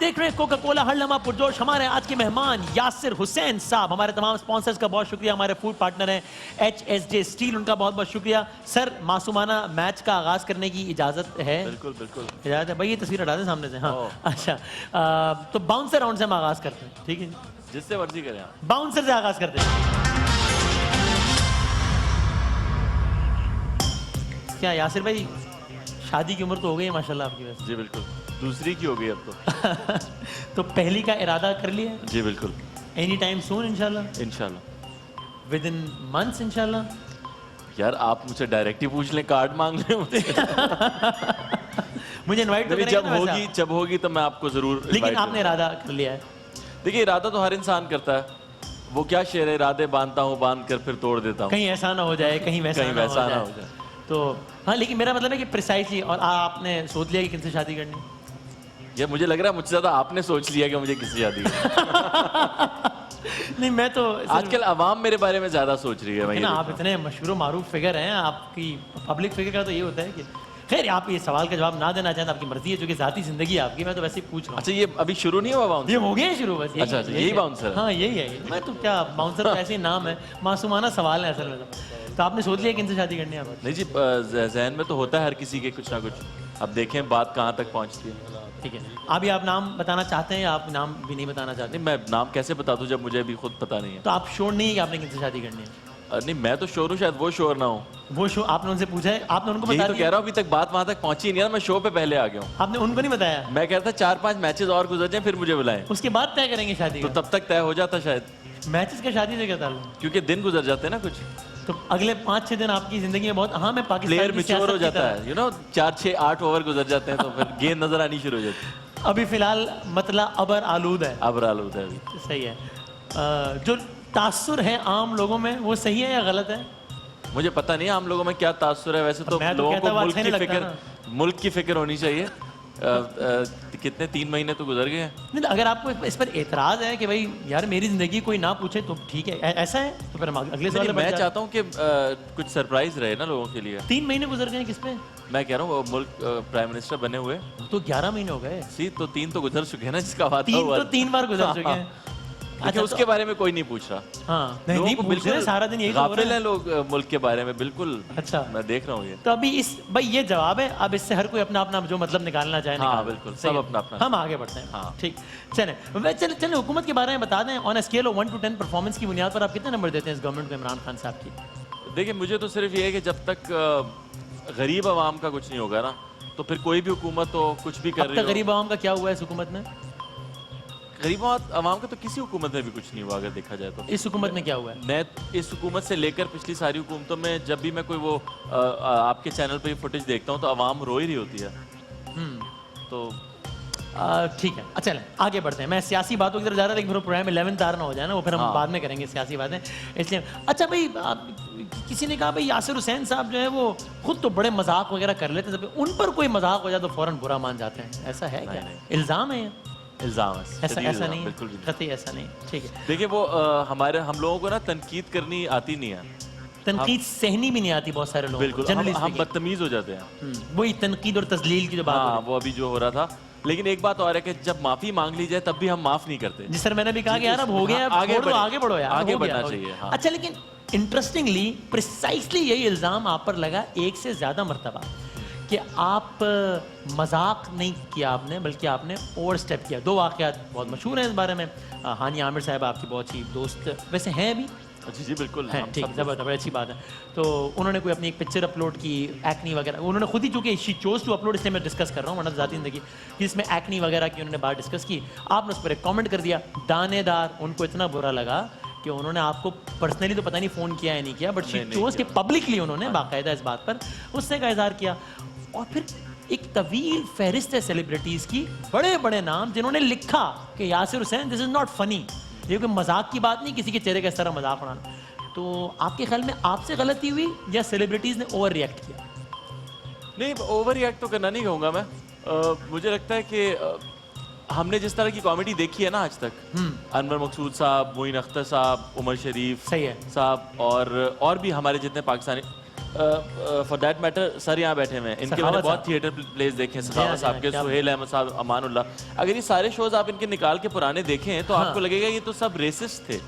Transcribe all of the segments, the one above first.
देख रहे हैं कोका कोला हर लम्हा पुरजोश। हमारे आज के मेहमान यासिर हुसैन साहब। हमारे तमाम स्पॉन्सर्स का बहुत शुक्रिया। हमारे फूड पार्टनर हैं HSJ स्टील, उनका बहुत बहुत शुक्रिया। सर, मासूमाना मैच का आगाज करने की इजाजत है? बिल्कुल बिल्कुल इजाजत है भाई। ये तस्वीर हटा दें सामने से। हाँ अच्छा, तो बाउंसर राउंड से हम आगाज करते हैं, ठीक है? जिससे मर्जी करें आप। बाउंसर से आगाज करते हैं। क्या यासिर भाई, शादी की उम्र तो हो गई है माशाल्लाह आपकी वैसे? जी बिल्कुल, दूसरी की हो गई अब तो। तो पहली का इरादा कर लिया? जी बिल्कुल। एनी टाइम सून इंशाल्लाह? इंशाल्लाह। विद इन मंथ्स इंशाल्लाह? यार आप मुझसे डायरेक्ट ही पूछ लें, कार्ड मांग लें मुझसे। मुझे इनवाइट तो जब होगी तो मैं आपको जरूर। लेकिन आपने इरादा कर लिया है? देखिए, इरादा तो हर इंसान करता है। वो क्या शेर है, इरादे बांधता हूँ, बांध कर फिर तोड़ देता हूँ। कहीं ऐसा ना हो जाए, कहीं वैसा ना हो जाए। तो हाँ, लेकिन मेरा मतलब है कि प्रिसाइसली। और आपने सोच लिया कि किनसे शादी करनी? ये मुझे लग रहा है मुझसे ज्यादा आपने सोच लिया कि मुझे किससे शादी नहीं, मैं तो आजकल अवाम मेरे बारे में ज्यादा सोच रही है। ना आप इतने मशहूर मारूफ फिगर हैं, आपकी पब्लिक फिगर का तो ये होता है कि खैर आप ये सवाल का जवाब ना देना चाहते, आपकी मर्जी है, जो कि ज़ाती जिंदगी है आपकी। मैं तो वैसे ही पूछ रहा हूँ। अच्छा, ये अभी शुरू नहीं हुआ बाउंसर? ये हो गया शुरू बस। अच्छा, यही बाउंसर? हाँ यही है। मैं तो क्या, बाउंसर तो ऐसे ही नाम है, मासूमाना सवाल है असल में। तो आपने सोच लिया किनसे शादी करनी है आप? नहीं जी, जहन में तो होता है हर किसी के कुछ ना कुछ। अब देखें बात कहाँ तक पहुँचती है। ठीक है, अभी आप नाम बताना चाहते हैं या आप नाम भी नहीं बताना चाहते? नहीं, मैं नाम कैसे बता दूं जब मुझे अभी खुद पता नहीं है। तो आप श्योर नहीं है कि आपने किनसे शादी करनी है? नहीं, मैं तो श्योर हूँ, शायद वो श्योर ना हो। वो शो आपने उनसे पूछा है? आपने उनको बताया? तो कह रहा हूँ, अभी तक बात वहाँ तक पहुंची नहीं है। मैं शो पे पहले आ गया हूँ। आपने उनको नहीं बताया? मैं कह रहा था 4-5 मैचेस और गुजर जाएं फिर मुझे बुलाएं, उसके बाद तय करेंगे शादी तो का? तब तक तय हो जाता शायद। मैचेस का शादी से क्या ताल्लुक? क्योंकि दिन गुजर जाते हैं ना कुछ। तो अगले 5-6 दिन आपकी जिंदगी में बहुत अहम है। पाकिस्तान प्लेयर की मैच्योर हो सियासत की जाता तरह। है, यू नो, 4-6-8 ओवर गुजर जाते हैं तो फिर गेंद नजर आनी शुरू हो जाती है। अभी फिलहाल मतला अबर आलूद है। अब आलूद है अभी। सही है। जो तासुर है आम लोगों में, वो सही है या गलत है? मुझे पता नहीं आम लोगों में क्या तासुर है। वैसे तो लोगों को मुल्क की फिक्र होनी चाहिए। कितने 3 महीने तो गुजर गए हैं। नहीं, अगर आपको इस पर एतराज है कि भाई यार मेरी जिंदगी कोई ना पूछे तो ठीक है, ऐसा है तो फिर हम अगले सवाल पे मैं चाहता हूँ कि कुछ सरप्राइज रहे ना लोगों के लिए। 3 महीने गुजर गए किस पे? मैं कह रहा हूँ मुल्क प्राइम मिनिस्टर बने हुए तो 11 महीने हो गए। तो 3 तो गुजर चुके हैं ना, जिसका बात है। 3 बार गुजर चुके हैं। अच्छा, उसके बारे में कोई नहीं पूछ रहा। हाँ, नहीं पूछ रहे, सारा दिन यही गाफिल हैं लोग मुल्क के बारे में। बिल्कुल। अच्छा, मैं देख रहा हूँ ये। तो अभी इस भाई ये जवाब है। अब इससे हर कोई अपना अपना जो मतलब निकालना चाहे। हाँ बिल्कुल, सब अपना अपना। हम आगे बढ़ते हैं। हाँ ठीक, चले हुकूमत के बारे में बता दें। On a scale of 1 to 10 performance की बुनियाद पर आप कितने नंबर देते हैं इस गवर्नमेंट को, इमरान खान साहब की? देखिए, मुझे तो सिर्फ ये है कि जब तक गरीब आवाम का कुछ नहीं होगा ना, तो फिर कोई भी हुकूमत हो कुछ भी कर रही हो। गरीब आवाम का क्या हुआ है इस हुकूमत में? गरीब आवाम का तो किसी हुकूमत में भी कुछ नहीं हुआ अगर देखा जाए तो। इस हुकूमत में क्या हुआ है? मैं इस हुकूमत से लेकर पिछली सारी हुकूमतों में जब भी मैं कोई वो आपके चैनल पे फुटेज देखता हूँ तो आवाम रो ही रही होती है। तो ठीक है, अच्छा आगे बढ़ते हैं। मैं सियासी बातों की तरफ जा रहा था, लेकिन प्रोग्राम 11 तार ना हो जाए ना, वो फिर हम बाद में करेंगे सियासी बातें, इसलिए। अच्छा भाई, किसी ने कहा भाई यासिर हुसैन साहब जो है वो खुद तो बड़े मजाक वगैरह कर लेते हैं, उन पर कोई मजाक हो जाए तो फौरन बुरा मान जाते हैं, ऐसा है क्या? इल्ज़ाम है? इल्ज़ाम है, ऐसा नहीं, बिल्कुल कतई ऐसा नहीं। ठीक है, देखिए वो हम लोगों को ना तनकीद करनी आती नहीं है, तनकीद सहनी भी नहीं आती बहुत सारे लोगों को। बिल्कुल, हम बदतमीज हो जाते हैं। वही तनकीद और तजलील की जो बात, वो अभी जो हो रहा था। लेकिन एक बात और है कि जब माफी मांग ली जाए तब भी हम माफ नहीं करते। जी सर, मैंने भी कहा कि यार अब हो गया, आगे बढ़ो यार, आगे बढ़ना चाहिए। अच्छा, लेकिन इंटरेस्टिंगली प्रिसाइसली यही इल्जाम आप पर लगा 1 से ज्यादा मरतबा कि आप मजाक नहीं किया आपने, बल्कि आपने ओवर स्टेप किया। 2 वाक़यात बहुत मशहूर हैं इस बारे में। हानिया आमिर साहब आपकी बहुत ही दोस्त वैसे हैं अभी? जी बिल्कुल है, ठीक है, ज़बरदस्त, बड़ी अच्छी बात है। तो उन्होंने कोई अपनी एक पिक्चर अपलोड की, एक्नी वगैरह, उन्होंने खुद ही, चूँकि शी चोज टू अपलोड, इसलिए मैं डिस्कस कर रहा हूँ, वरना ज़ाती ज़िंदगी कि इसमें एक्नी वगैरह की उन्होंने बात डिस्कस की। आपने उस पर एक कॉमेंट कर दिया दानेदार। उनको इतना बुरा लगा कि उन्होंने आपको पर्सनली तो पता नहीं फ़ोन किया या नहीं किया, बट शी चोज के पब्लिकली उन्होंने बाकायदा इस बात पर उससे का इजहार किया। और फिर एक तवील फहरिस्त है सेलिब्रिटीज़ की, बड़े बड़े नाम, जिन्होंने लिखा कि Yasir Hussain this is not funny, ये कोई मजाक की बात नहीं, किसी के चेहरे का इस तरह मजाक उड़ाना। तो आपके ख्याल में आपसे गलती हुई या सेलिब्रिटीज़ ने ओवर रिएक्ट किया? नहीं, ओवर रिएक्ट तो करना नहीं कहूँगा मैं। मुझे लगता है कि हमने जिस तरह की कॉमेडी देखी है ना आज तक, अनवर मकसूद साहब, मोइन अख्तर साहब, उमर शरीफ सही है साहब, और भी हमारे जितने Pakistani, for that matter sir यहाँ बैठे हुए हैं, इनके मैंने सखावत बहुत साहब। थिएटर प्लेस देखे हैं, जी सखावत हाँ, साहब के, क्या सुहेल अहमद साहब, अमानुल्लाह। अगर ये सारे शोज आप इनके निकाल के पुराने देखें तो आपको लगेगा ये तो सब रेसिस्ट थे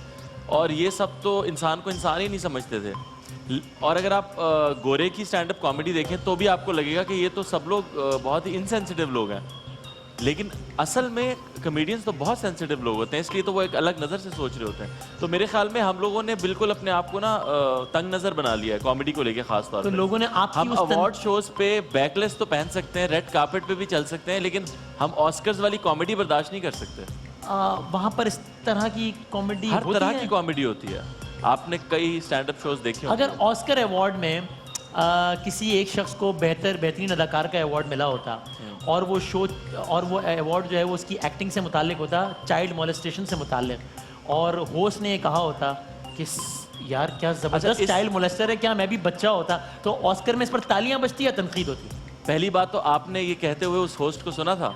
और ये सब तो इंसान को इंसान ही नहीं समझते थे। और अगर आप गोरे की स्टैंड अप कॉमेडी देखें तो भी आपको लगेगा कि ये तो सब लोग बहुत ही इनसेंसिटिव लोग हैं, लेकिन असल में कॉमेडियंस तो बहुत सेंसिटिव लोग होते हैं, इसलिए तो वो एक अलग नज़र से सोच रहे होते हैं। तो मेरे ख्याल में हम लोगों ने बिल्कुल अपने आप को ना तंग नज़र बना लिया है कॉमेडी को लेके, खास तौर तो पे। लोगों ने आपकी हम उस अवार्ड शोज पे बैकलेस तो पहन सकते हैं, रेड कार्पेट पे भी चल सकते हैं, लेकिन हम ऑस्कर्स वाली कॉमेडी बर्दाश्त नहीं कर सकते। वहाँ पर इस तरह की कॉमेडी हर होती तरह है? की कॉमेडी होती है, आपने कई स्टैंड अप शोज देखे होंगे। अगर ऑस्कर अवार्ड में किसी एक शख्स को बेहतरीन अदाकार का अवार्ड मिला होता और वो शो और वो अवार्ड जो है वो उसकी एक्टिंग से मुतालिक होता, चाइल्ड मोलेस्टेशन से मुतालिक, और होस्ट ने ये कहा होता कि यार क्या ज़बरदस्त चाइल्ड मोलेस्टर है, क्या मैं भी बच्चा होता, तो ऑस्कर में इस पर तालियां बजती या तनकीद होती? पहली बात तो आपने ये कहते हुए उस होस्ट को सुना था?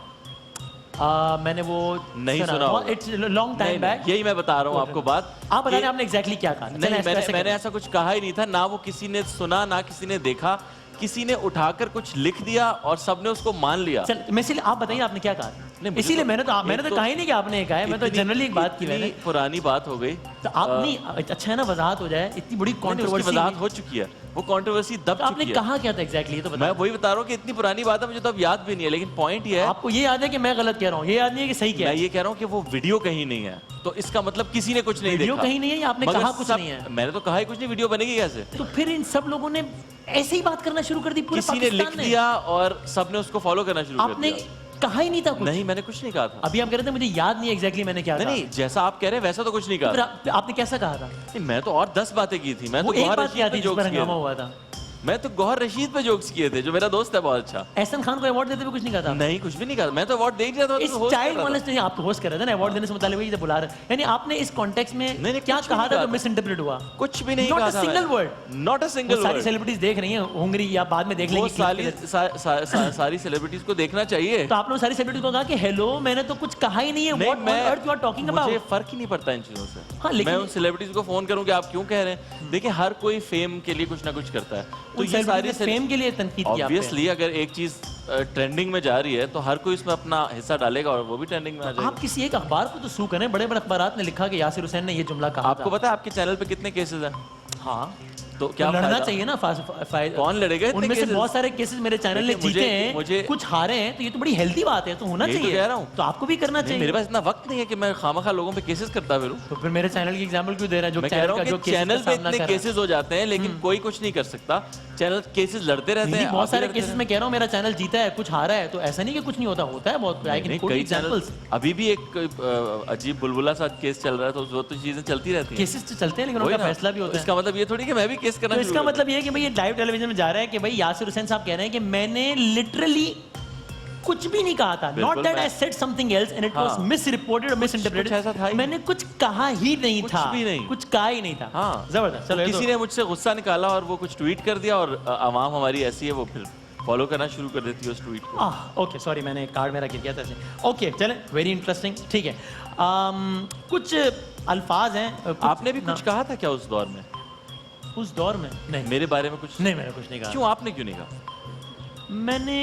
मैंने वो नहीं सुना होगा। It's long time back. यही मैं बता रहा हूँ आपको बात। आप बता कि- दें आपने एग्जैक्टली क्या कहा? नहीं, मैंने ऐसा कुछ कहा ही नहीं था, ना वो किसी ने सुना ना किसी ने देखा, किसी ने उठाकर कुछ लिख दिया और सबने उसको मान लिया। चल मैं इसीलिए आप बताइए आपने क्या कहा? नहीं, मुझे इसीलिए तो- मैंने तो तो कहा ही नहीं कि आपने कहा है, मैं तो इतनी- जनरली एक बात की इतनी मैंने। पुरानी बात हो गई। तो आप नहीं, अच्छा है ना वजाहत हो जाए, इतनी बड़ी उसकी कंट्रोवर्सी वजाहत हो चुकी है, वो कंट्रोवर्सी दब तो आपने चुकी है। कहा क्या था एग्जैक्टली? ये तो मैं बताओ। वही बता रहा हूँ कि इतनी पुरानी बात है, मुझे तो अब याद भी नहीं है, लेकिन पॉइंट ये है, आपको ये याद है कि मैं गलत कह रहा हूँ, ये याद नहीं है कि सही क्या मैं है? ये कह रहा हूँ कि वो वीडियो कहीं नहीं है, तो इसका मतलब किसी ने कुछ नहीं वीडियो देखा। कहीं नहीं है या आपने मगर कहा कुछ सब- नहीं है? मैंने तो कहा ही कुछ नहीं, वीडियो बनेगी कैसे? तो फिर इन सब लोगों ने ऐसे ही बात करना शुरू कर दी पूरे किसी ने लिख पाकिस्तान दिया और सबने उसको फॉलो करना शुरू कर आपने दिया। कहा ही नहीं था कुछ। नहीं, मैंने कुछ नहीं कहा था। अभी आप कह रहे थे मुझे याद नहीं एग्जैक्टली मैंने क्या नहीं कहा। नहीं, जैसा आप कह रहे हैं वैसा तो कुछ नहीं फिर कहा। आपने कैसा कहा था? नहीं, मैं तो और 10 बातें की थी। मैं वो तो एक गौहर बात क्या रशीद थी पे जिस पर जोक्स किए हंगामा थे। हुआ था? मैं तो गौहर रशीद पे जोक्स किए थे, जो मेरा दोस्त है बहुत अच्छा। एहसन खान को अवार्ड देते हुए कुछ नहीं कहा था? नहीं, कुछ भी नहीं कहा। मैं तो अवार्ड दे ही रहा था, इस तो host चाइल्ड कर रहा था। मोलेस्टेशन आप तो होस्ट कर रहे थे ना, अवार्ड देने से मुतालिक वही बुला रहे, यानी आपने इस कॉन्टेक्स्ट में नहीं, क्या कुछ भी कहा नहीं था कहा जो था। मिस इंटरप्रेट हुआ? कुछ भी नहीं Not कहा a था। single word. Not a single वो सारी वर्ड। सेलिब्रिटीज देख रही हैं होंगरी, या बाद में देख वो लेंगी clip के सारी सेलिब्रिटीज को देखना चाहिए। तो आप लोग सारी सेलिब्रिटी को कहा कि हेलो मैंने तो कुछ कहा ही नहीं है, नहीं, what on earth you are talking मुझे अबाउट? फर्क ही नहीं पड़ता इन चीजों से। हाँ, लेकिन- मैं उन सेलिब्रिटीज को फोन करूं कि आप क्यों कह रहे हैं? देखिए, हर कोई फेम के लिए कुछ ना कुछ करता है, तो ये सारी फेम के लिए तनकीद की आपने। ऑब्वियसली अगर एक चीज ट्रेंडिंग में जा रही है तो हर कोई इसमें अपना हिस्सा डालेगा और वो भी ट्रेंडिंग में आ जाएगा। आप किसी एक अखबार को तो सू करें, बड़े बड़े अखबारात ने लिखा कि यासिर हुसैन ने ये जुमला कहा आपको पता है आपके चैनल पे कितने केसेस हैं? हाँ, तो तो क्या लड़ना फायदा? चाहिए ना। कौन लड़ेगा इतने उनमें से cases? बहुत सारे केसेस मेरे चैनल ने देखिए, जीते हैं, मुझे- कुछ हारे हैं, तो ये तो बड़ी हेल्दी बात है, तो होना यही तो चाहिए। कह रहा हूं। तो आपको भी करना नहीं, चाहिए। मेरे पास इतना वक्त नहीं है कि मैं खामखा लोगों पे केसेस करता फिरूं। तो फिर मेरे चैनल की एग्जांपल क्यों दे रहा है जो मैं कह चैनल रहा का हूँ जो कि चैनल पे इतने केसेस केसेस हो जाते हैं, लेकिन कोई कुछ नहीं कर सकता। चैनल केसेस लड़ते रहते हैं। बहुत आप भी सारे लड़ते केसेस में कह रहा हूँ मेरा चैनल जीता है, कुछ हारा है, तो ऐसा नहीं कि कुछ नहीं होता, होता है बहुत। आई कैन नहीं, कोट कई चैनल एग्जांपल्स। अभी भी एक अजीब बुलबुला सा केस चल रहा है, तो वो तो चीजें चलती रहती हैं। केसेस तो चलते हैं लेकिन वही उनका ना। फैसला भी होता है। इसका मतलब ये थोड़ी कि मैं भी केस करना तो शुरू इसका कर मतलब ये है कि भाई ये लाइव टेलीविजन में जा रहा है कि भाई यासिर हुसैन साहब कह रहे हैं कि मैंने लिटरली कुछ भी नहीं कहा था। नॉट बिल्कुल, दैट मैं- I said something else and it was हाँ। मिस रिपोर्टेड और मिस कुछ ऐसा था इंटरप्रेटेड। ही मैंने कुछ कहा ही नहीं कुछ था, भी नहीं। कुछ कहा ही नहीं था। हाँ, जबरदस्त। चलो ये किसी तो- ने मुझसे गुस्सा निकाला और वो कुछ ट्वीट कर दिया, और आवाम हमारी ऐसी है, वो फिर फॉलो करना शुरू कर देती है उस ट्वीट को। ओके सॉरी, मैंने कार्ड मेरा गिर गया था। ओके चलें, वेरी इंटरेस्टिंग, ठीक है। कुछ अल्फाज हैं आपने भी कुछ कहा था क्या उस दौर में उस दौर में? नहीं मेरे बारे में कुछ? नहीं, मैंने कुछ नहीं कहा। क्यों आपने क्यों नहीं कहा? मैंने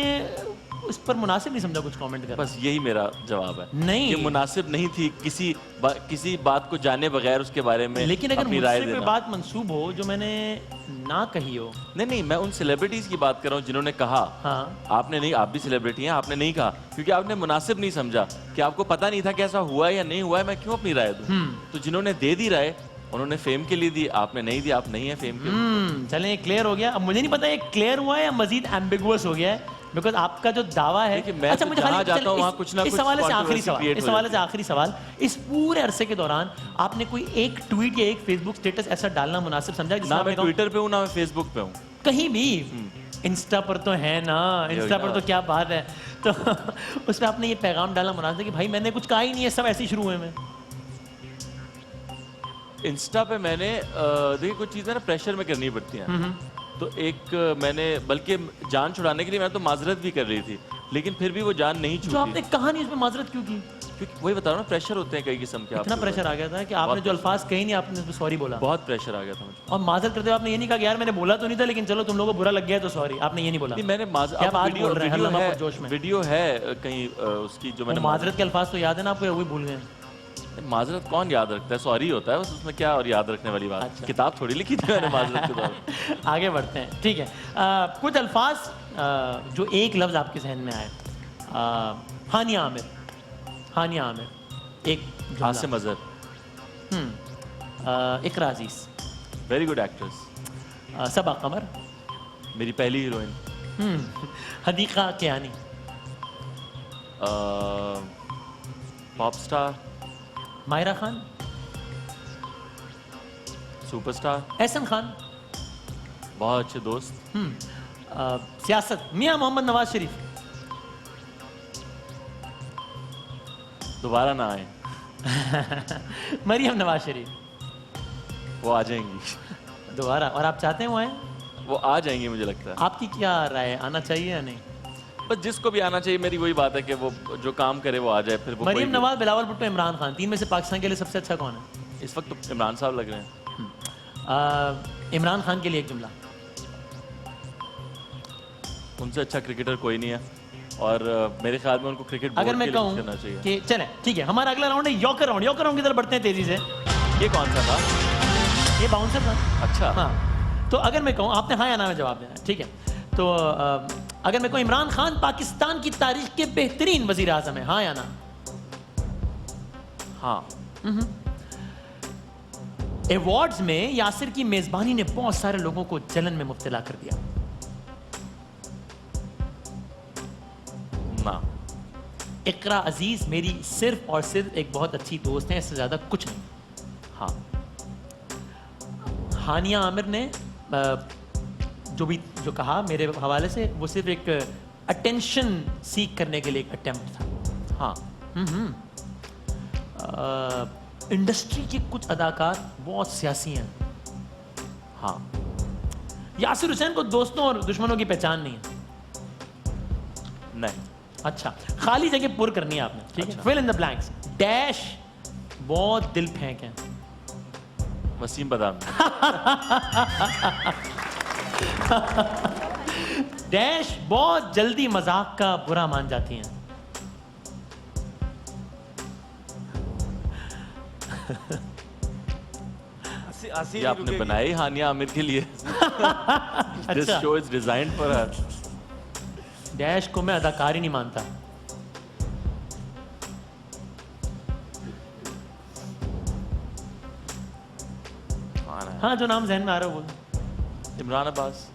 उस पर मुनासिब नहीं समझा कुछ कमेंट करना। बस यही मेरा जवाब है। नहीं। कि मुनासिब नहीं थी किसी बात को जाने बगैर उसके बारे में लेकिन अगर अपनी राय मुझसे कोई देना। बात मंसूब हो जो मैंने ना कही हो। नहीं, मैं उन सेलिब्रिटीज की बात कर रहा हूँ जिन्होंने कहा। हाँ, आपने नहीं, आप भी सेलिब्रिटी हैं, आपने नहीं कहा क्योंकि आपने मुनासिब नहीं समझा, कि आपको पता नहीं था कि ऐसा हुआ है या नहीं हुआ है, मैं क्यों अपनी राय दूं। तो जिन्होंने दे दी राय, उन्होंने फेम के लिए दी, आपने नहीं दी, आप नहीं है फेम के लिए। चलें, ये क्लियर हो गया। अब मुझे नहीं पता ये क्लियर हुआ है या मजीद एम्बिगुअस हो गया है, बिकॉज आपका जो दावा है। देखिए, मैं तो जहाँ जाता हूँ वहाँ कुछ ना इस कुछ सवाल से आखिरी controversy सवाल, create इस हो सवाल से जाती है। आखिरी सवाल, इस पूरे अरसे के दौरान आपने कोई एक ट्वीट या एक फेसबुक स्टेटस ऐसा डालना मुनासिब समझा जिसमें ना आपने मैं कहा ट्विटर पे हूँ ना मैं फेसबुक पे हूँ। कहीं भी? इंस्टा पर तो है ना, इंस्टा पर तो क्या बात है। तो उसमें आपने ये पैगाम डालना मुनासिब कि भाई मैंने कुछ कहा ही नहीं है, सब ऐसे ही शुरू हुए में। इंस्टा पे मैंने देखिए कुछ चीज़ें ना प्रेशर में करनी पड़ती हैं। तो एक मैंने बल्कि जान छुड़ाने के लिए मैं तो माजरत भी कर रही थी, लेकिन फिर भी वो जान नहीं जो छूटी। आपने कहा नहीं उसमें माजरत क्यों की? क्योंकि वही बता रहा हूँ, प्रेशर होते हैं कई किस्म के। इतना प्रेशर आ गया था कि आपने जो अल्फाज कही नहीं, आपने उस पर सॉरी बोला। बहुत प्रेशर आ गया था मुझे। और माजरत करते हुए आपने ये नहीं कहा कि यार मैंने बोला तो नहीं था, लेकिन चलो तुम लोगों को बुरा लग गया तो सॉरी, आपने ये नहीं बोला। नहीं, मैंने क्या बात बोल रहे हैं, हल्ला है, जोश में। वीडियो है कहीं उसकी जो मैंने माजरत के अल्फाज तो याद है ना आपको, वही भूल गए? माजरत कौन याद रखता है, सॉरी होता है बस, उसमें क्या और याद रखने वाली बात। अच्छा। किताब थोड़ी लिखी थी मैंने माजरत के दौरान। आगे बढ़ते हैं, ठीक है। कुछ अल्फाज जो एक लफ्ज़ आपके जहन में आए। हानिया आमिर, हानिया आमिर, एक जुमला। Asim Azhar, Iqra Aziz, very good actress. Saba Qamar, मेरी पहली heroine. Hadiqa Kiani, pop star, Mayra Khan, superstar, Ahsan Khan, बहुत अच्छे दोस्त। सियासत, मियां मोहम्मद नवाज शरीफ। दोबारा ना आए, मरियम नवाज शरीफ, वो आ जाएंगी दोबारा। और आप चाहते हैं वो आए? वो आ जाएंगी मुझे लगता है। आपकी क्या राय है, आना चाहिए या नहीं? बस जिसको भी आना चाहिए, मेरी वही बात है कि वो जो काम करे वो आ जाए। फिर वो मरियम कोई भी- नवाज, बिलावल भुट्टो, इमरान खान, तीन में से पाकिस्तान के लिए सबसे अच्छा कौन है? इस वक्त तो इमरान साहब लग रहे हैं। इमरान खान के लिए एक जुमला। उनसे अच्छा क्रिकेटर कोई नहीं है, और मेरे ख्याल में उनको क्रिकेट बोर्ड अगर मैं के लिए कहूँ कुछ करना चाहिए। कि चलें ठीक है, हमारा अगला राउंड है यॉकर राउंड। यॉकर राउंड की तरफ बढ़ते हैं तेजी से। ये कौन सा था? ये बाउंसर था। अच्छा, हाँ, तो अगर मैं कहूँ, आपने हाँ या ना में जवाब देना है, ठीक है? तो अगर मैं कहूँ इमरान खान पाकिस्तान की तारीख के बेहतरीन वजीर आजम है, हाँ या ना? हाँ। अवार्ड्स में यासिर की मेजबानी ने बहुत सारे लोगों को जलन में मुब्तला कर दिया। ना। इकरा अजीज मेरी सिर्फ और सिर्फ एक बहुत अच्छी दोस्त है, इससे ज्यादा कुछ नहीं। हाँ। हानिया आमिर ने जो कहा मेरे हवाले से, वो सिर्फ एक अटेंशन सीख करने के लिए एक अटेम्प्ट था। हाँ। इंडस्ट्री के कुछ अदाकार बहुत सियासी हैं। हाँ। यासिर हुसैन को दोस्तों और दुश्मनों की पहचान नहीं है। नहीं। अच्छा, खाली जगह पुर करनी है आपने, ठीक है? Fill in the blanks. Dash बहुत दिल फेंक है। वसीम बदामी। डैश बहुत जल्दी मजाक का बुरा मान जाती हैं। ये आपने बनाई हानिया आमिर के लिए। दिस अच्छा, show is designed for her. Dash को मैं अदाकार ही नहीं मानता। हाँ, जो नाम जहन में आ रहा है वो बोल। इमरान अब्बास।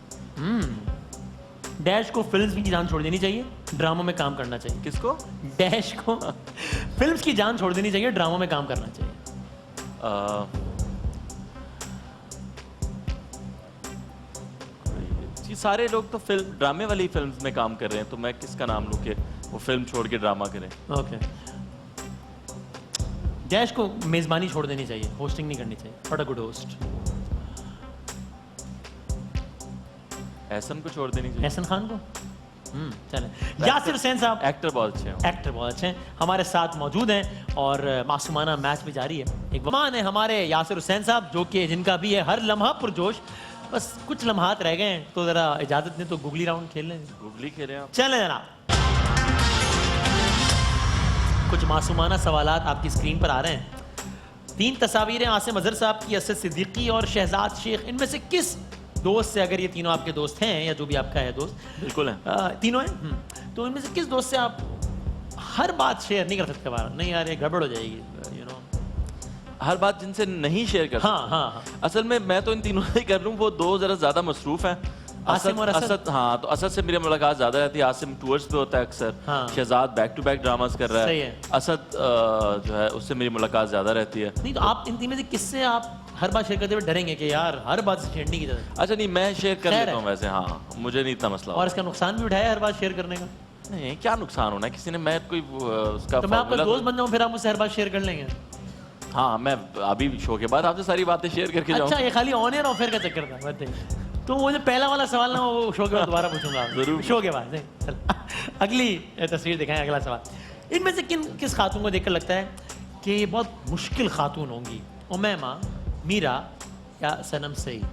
डैश को फिल्म्स की जान छोड़ देनी चाहिए, ड्रामों में काम करना चाहिए। किसको? डैश को फिल्म्स की जान छोड़ देनी चाहिए, ड्रामों में काम करना चाहिए। जी, सारे लोग तो फिल्म ड्रामे वाली फिल्म्स में काम कर रहे हैं, तो मैं किसका नाम लूं कि वो फिल्म छोड़ के ड्रामा करें। ओके, डैश को मेजबानी छोड़ देनी चाहिए, होस्टिंग नहीं करनी चाहिए। What a good host. Ahsan को छोड़ देनी चाहिए। एहसन खान को चले। यासिर हुसैन साहब एक्टर बहुत अच्छे हैं। एक्टर बहुत अच्छे हैं, हमारे साथ मौजूद हैं और मासूमाना मैच भी जारी है। एक मान है हमारे यासिर हुसैन साहब, जो कि जिनका भी है हर लम्हा पुरजोश। बस कुछ लम्हात रह गए हैं, तो जरा इजाजत दें तो गूगली राउंड खेल लें। गूगली खेल रहे हैं आप? चलें जनाब, कुछ मासूमाना सवालात आपकी स्क्रीन पर आ रहे हैं। 3 तस्वीरें आसिम अजहर साहब की, असद सिद्दीकी और शहजाद शेख। इनमें से किस दोस्त से, अगर ये तीनों आपके दोस्त हैं या जो भी आपका है दोस्त, बिल्कुल है, तीनों हैं, तो इनमें से किस दोस्त से आप हर बात शेयर नहीं कर सकते? बार नहीं यार, ये गड़बड़ हो जाएगी, यू नो। हर बात जिनसे नहीं शेयर कर हाँ सकते। हाँ हाँ। असल में मैं तो इन तीनों से ही कर लूँ, वो दो जरा ज्यादा मसरूफ हैं। आसिम और असद। हाँ, तो असद से मेरी मुलाकात ज्यादा रहती है। आसिम टूर्स पे होता है अक्सर। हाँ। Shahzad back to back dramas कर रहा सही है। है। असद जो है उससे मेरी मुलाकात ज्यादा रहती है। नहीं, तो आप इन तीन में से किससे आप हर बात शेयर करते हुए डरेंगे कि यार हर बात से छेड़ने की जरूरत? अच्छा, नहीं, मैं शेयर कर खैर लेता है। हूँ वैसे। हाँ, मुझे नहीं इतना मसला और इसका नुकसान भी उठाया हर बात शेयर करने का? नहीं, क्या नुकसान होना है? किसी ने, मैं कोई उसका तो मैं आपका formula दोस्त बन जाऊँ, फिर आप मुझसे हर बात शेयर कर लेंगे? हाँ, मैं अभी शो के बाद आपसे सारी बातें शेयर करके अच्छा, जाऊँ। ये खाली ऑन एयर ऑफ एयर का चक्कर था, बताइए। तो वो जो पहला वाला सवाल ना, वो शो के बाद दोबारा पूछूंगा। जरूर। शो के बाद नहीं, चल। अगली तस्वीर दिखाएं, अगला सवाल। इनमें से किस खातून को देखकर लगता है कि ये बहुत मुश्किल खातून होंगी? उमैमा, मीरा या सनम सईद?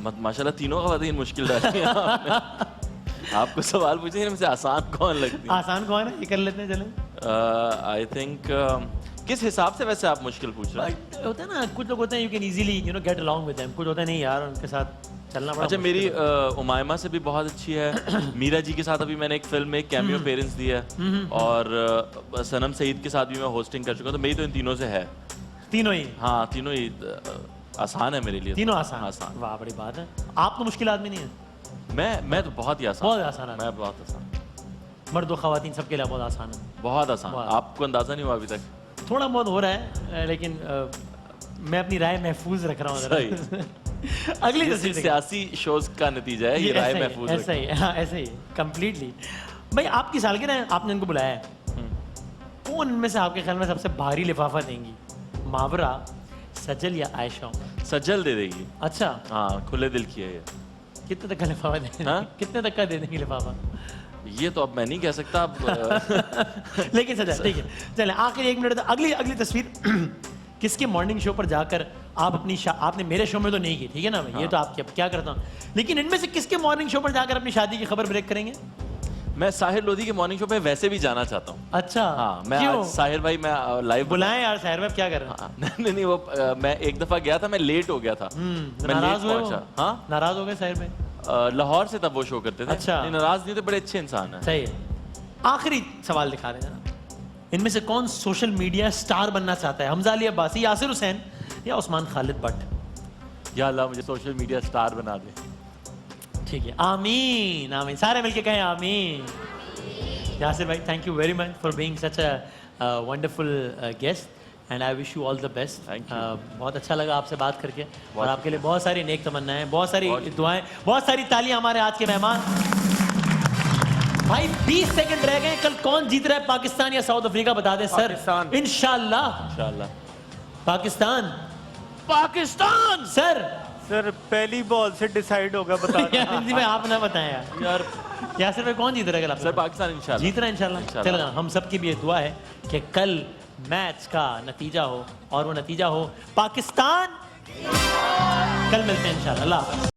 माशाल्लाह तीनों ख़वातीन मुश्किल डाली हैं आपने। आपको सवाल पूछे इनमें से आसान कौन लगती है? आसान कौन है, ये कर लेते हैं चले। आई थिंक किस हिसाब से वैसे आप मुश्किल पूछ रहे हैं? बट होता है ना, कुछ लोग होते हैं you can easily get along with them, कुछ होता है नहीं यार उनके साथ चलना बड़ा अच्छा, मेरी उमायमा से भी बहुत अच्छी है। मीरा जी के साथ अभी मैंने एक फिल्म में कैमियो पेरेंट्स दिया है, और सनम सईद के साथ भी मैं होस्टिंग कर चुका हूँ, तो मेरी तो इन तीनों से है। तीनों ही? हाँ, तीनों ही आसान है मेरे लिए। तीनों आसान? आसान। वाह, बड़ी बात है। आप तो मुश्किल आदमी नहीं है। मैं तो बहुत ही आसान। बहुत आसान है। मैं बहुत आसान। मर्द और खवातीन सबके लिए बहुत आसान है। बहुत आसान। बहुत। आपको अंदाजा नहीं हुआ अभी तक? थोड़ा बहुत हो रहा है, लेकिन मैं अपनी राय महफूज रख रहा हूँ जरा। अगली ये तस्वीर देखिए। सियासी शोज का नतीजा है, ये राय ऐसा ही है, महफूज ऐसा ही है, हाँ, ऐसा ही कंप्लीटली। भाई आपकी सालगिरह है, आपने इनको बुलाया है, कौन इनमें से आपके ख्याल में सबसे भारी लिफाफा देंगी? मावरा, सजल या आयशा? सजल दे देगी। अच्छा, हाँ, खुले दिल की है ये। कितने तक का लिफाफा दे? हाँ? कितने तक का दे देंगी लिफाफा? ये तो अब मैं नहीं कह सकता अब। लेकिन सजल ठीक है, चलें आखिर 1 मिनट। अगली अगली तस्वीर किसके मॉर्निंग शो पर जाकर आप अपनी आपने मेरे शो में तो नहीं की, ठीक है ना भाई? ये तो आपकी, अब क्या करता हूँ, लेकिन इनमें से किसके मॉर्निंग शो पर जाकर अपनी शादी की खबर ब्रेक करेंगे? मैं साहिर लोधी के मॉर्निंग शो पे वैसे भी जाना चाहता हूँ। अच्छा, हाँ, मैं क्यों? आज साहिर भाई मैं लाइव बुलाएं यार साहिर भाई, क्या कर रहे हैं? हाँ, नहीं वो मैं एक दफा गया था, मैं लेट हो गया था। मैं नाराज लेट हुए वो? पहुंचा। हाँ, नाराज हो गए साहिर भाई? लाहौर से तब वो शो करते थे। अच्छा। नहीं, नाराज नहीं थे, बड़े अच्छे इंसान हैं। सही है। आखिरी सवाल दिखा दें जरा, इनमें से कौन सोशल मीडिया स्टार बनना चाहता है? हमजा अली अब्बासी, यासिर हुसैन या उस्मान खालिद भट्ट? या अल्लाह मुझे सोशल मीडिया स्टार बना दे। ठीक है, आमीन आमीन, सारे मिलके कहें आमीन। यासिर भाई, thank you very much for being such a wonderful guest and I wish you all the best. Thank you. बहुत अच्छा लगा आपसे बात करके, और आपके लिए बहुत सारी नेक तमन्नाएं, बहुत सारी दुआएं, बहुत सारी तालियां हमारे आज के मेहमान। भाई 20 सेकंड रह गए, कल कौन जीत रहा है, पाकिस्तान या साउथ अफ्रीका? बता दें सर। पाकिस्तान। इंशाल्लाह इंशाल्लाह। पाकिस्तान। पाकिस्तान सर सर पहली बॉल से डिसाइड होगा, बता दें। यार भाई आप ना बताएं यार। यार, यासिर भाई कौन जीत रहा है कल? सर पाकिस्तान इंशाल्लाह जीत रहा है इंशाल्लाह। इंशाल्लाह। चलो हम सब की भी ये दुआ है कि कल मैच का नतीजा हो, और वो नतीजा हो पाकिस्तान। कल मिलते हैं इंशाल्लाह। अल्लाह हाफ़िज़।